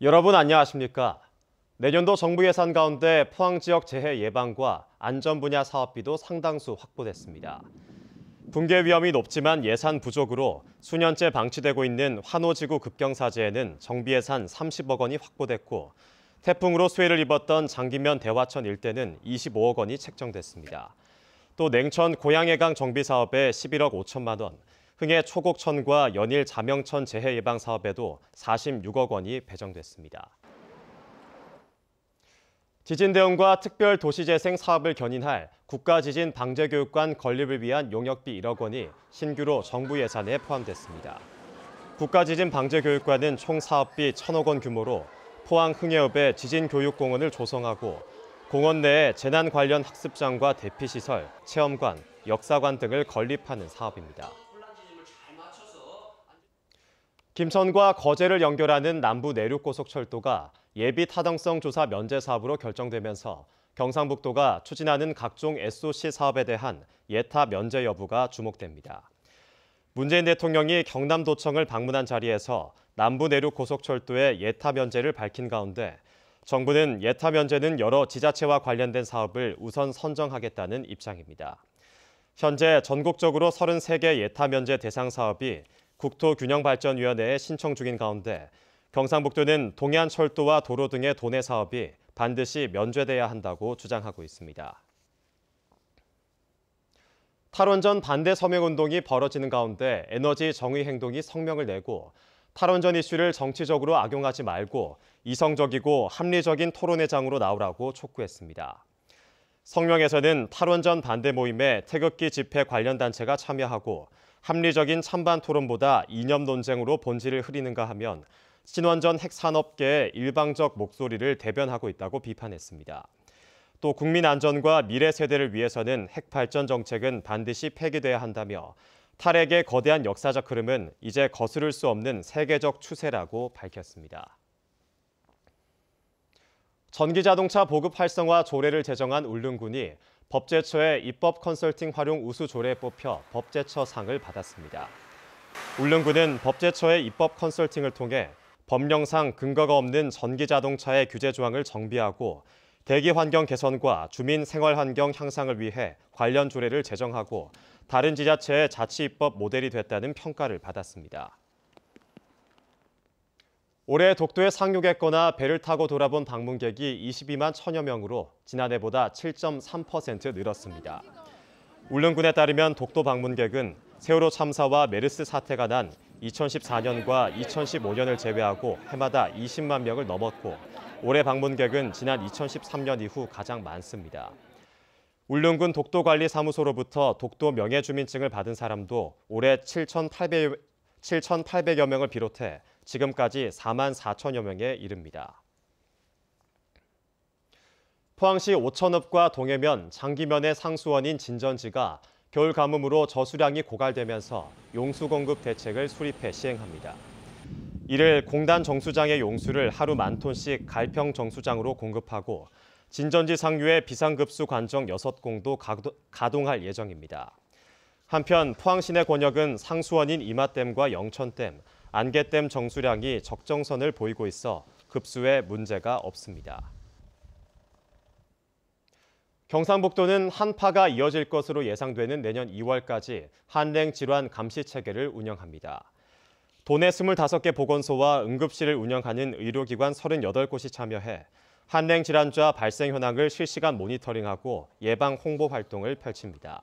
여러분 안녕하십니까? 내년도 정부 예산 가운데 포항 지역 재해 예방과 안전 분야 사업비도 상당수 확보됐습니다. 붕괴 위험이 높지만 예산 부족으로 수년째 방치되고 있는 환호지구 급경사지에는 정비 예산 30억 원이 확보됐고 태풍으로 수해를 입었던 장기면 대화천 일대는 25억 원이 책정됐습니다. 또 냉천 고양해강 정비 사업에 11억 5천만 원, 흥해 초곡천과 연일 자명천 재해 예방 사업에도 46억 원이 배정됐습니다. 지진 대응과 특별 도시재생 사업을 견인할 국가지진방재교육관 건립을 위한 용역비 1억 원이 신규로 정부 예산에 포함됐습니다. 국가지진방재교육관은 총 사업비 1,000억 원 규모로 포항 흥해읍에 지진교육공원을 조성하고 공원 내에 재난 관련 학습장과 대피시설, 체험관, 역사관 등을 건립하는 사업입니다. 김천과 거제를 연결하는 남부 내륙고속철도가 예비 타당성 조사 면제 사업으로 결정되면서 경상북도가 추진하는 각종 SOC 사업에 대한 예타 면제 여부가 주목됩니다. 문재인 대통령이 경남도청을 방문한 자리에서 남부 내륙고속철도의 예타 면제를 밝힌 가운데 정부는 예타 면제는 여러 지자체와 관련된 사업을 우선 선정하겠다는 입장입니다. 현재 전국적으로 33개 예타 면제 대상 사업이 국토균형발전위원회에 신청 중인 가운데 경상북도는 동해안철도와 도로 등의 도내 사업이 반드시 면제돼야 한다고 주장하고 있습니다. 탈원전 반대 서명운동이 벌어지는 가운데 에너지 정의 행동이 성명을 내고 탈원전 이슈를 정치적으로 악용하지 말고 이성적이고 합리적인 토론의 장으로 나오라고 촉구했습니다. 성명에서는 탈원전 반대 모임에 태극기 집회 관련 단체가 참여하고 합리적인 찬반 토론보다 이념 논쟁으로 본질을 흐리는가 하면 신원전 핵산업계의 일방적 목소리를 대변하고 있다고 비판했습니다. 또 국민 안전과 미래 세대를 위해서는 핵발전 정책은 반드시 폐기돼야 한다며 탈핵의 거대한 역사적 흐름은 이제 거스를 수 없는 세계적 추세라고 밝혔습니다. 전기자동차 보급 활성화 조례를 제정한 울릉군이 법제처의 입법 컨설팅 활용 우수 조례에 뽑혀 법제처 상을 받았습니다. 울릉군은 법제처의 입법 컨설팅을 통해 법령상 근거가 없는 전기자동차의 규제 조항을 정비하고 대기 환경 개선과 주민 생활 환경 향상을 위해 관련 조례를 제정하고 다른 지자체의 자치 입법 모델이 됐다는 평가를 받았습니다. 올해 독도에 상륙했거나 배를 타고 돌아본 방문객이 22만 1천여 명으로 지난해보다 7.3% 늘었습니다. 울릉군에 따르면 독도 방문객은 세월호 참사와 메르스 사태가 난 2014년과 2015년을 제외하고 해마다 20만 명을 넘었고 올해 방문객은 지난 2013년 이후 가장 많습니다. 울릉군 독도관리사무소로부터 독도 명예주민증을 받은 사람도 올해 7,800여 명을 비롯해 지금까지 4만 4천여 명에 이릅니다. 포항시 오천읍과 동해면, 장기면의 상수원인 진전지가 겨울 가뭄으로 저수량이 고갈되면서 용수 공급 대책을 수립해 시행합니다. 이를 공단 정수장의 용수를 하루 10,000톤씩 갈평 정수장으로 공급하고 진전지 상류의 비상급수 관정 6공도 가동할 예정입니다. 한편 포항 시내 권역은 상수원인 이마댐과 영천댐, 안개댐 정수량이 적정선을 보이고 있어 급수에 문제가 없습니다. 경상북도는 한파가 이어질 것으로 예상되는 내년 2월까지 한랭질환 감시 체계를 운영합니다. 도내 25개 보건소와 응급실을 운영하는 의료기관 38곳이 참여해 한랭질환자 발생 현황을 실시간 모니터링하고 예방 홍보 활동을 펼칩니다.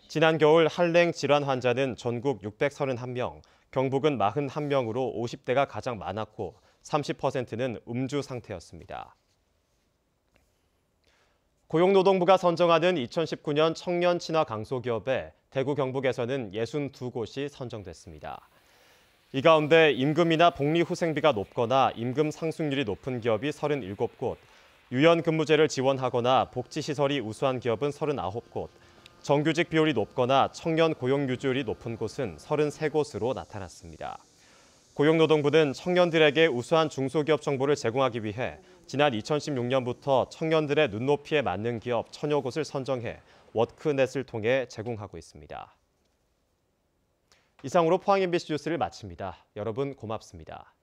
지난 겨울 한랭질환 환자는 전국 631명, 경북은 41명으로 50대가 가장 많았고 30%는 음주 상태였습니다. 고용노동부가 선정하는 2019년 청년 친화 강소기업에 대구 경북에서는 62곳이 선정됐습니다. 이 가운데 임금이나 복리후생비가 높거나 임금 상승률이 높은 기업이 37곳, 유연근무제를 지원하거나 복지시설이 우수한 기업은 39곳, 정규직 비율이 높거나 청년 고용 유지율이 높은 곳은 33곳으로 나타났습니다. 고용노동부는 청년들에게 우수한 중소기업 정보를 제공하기 위해 지난 2016년부터 청년들의 눈높이에 맞는 기업 1,000여 곳을 선정해 워크넷을 통해 제공하고 있습니다. 이상으로 포항 MBC 뉴스를 마칩니다. 여러분 고맙습니다.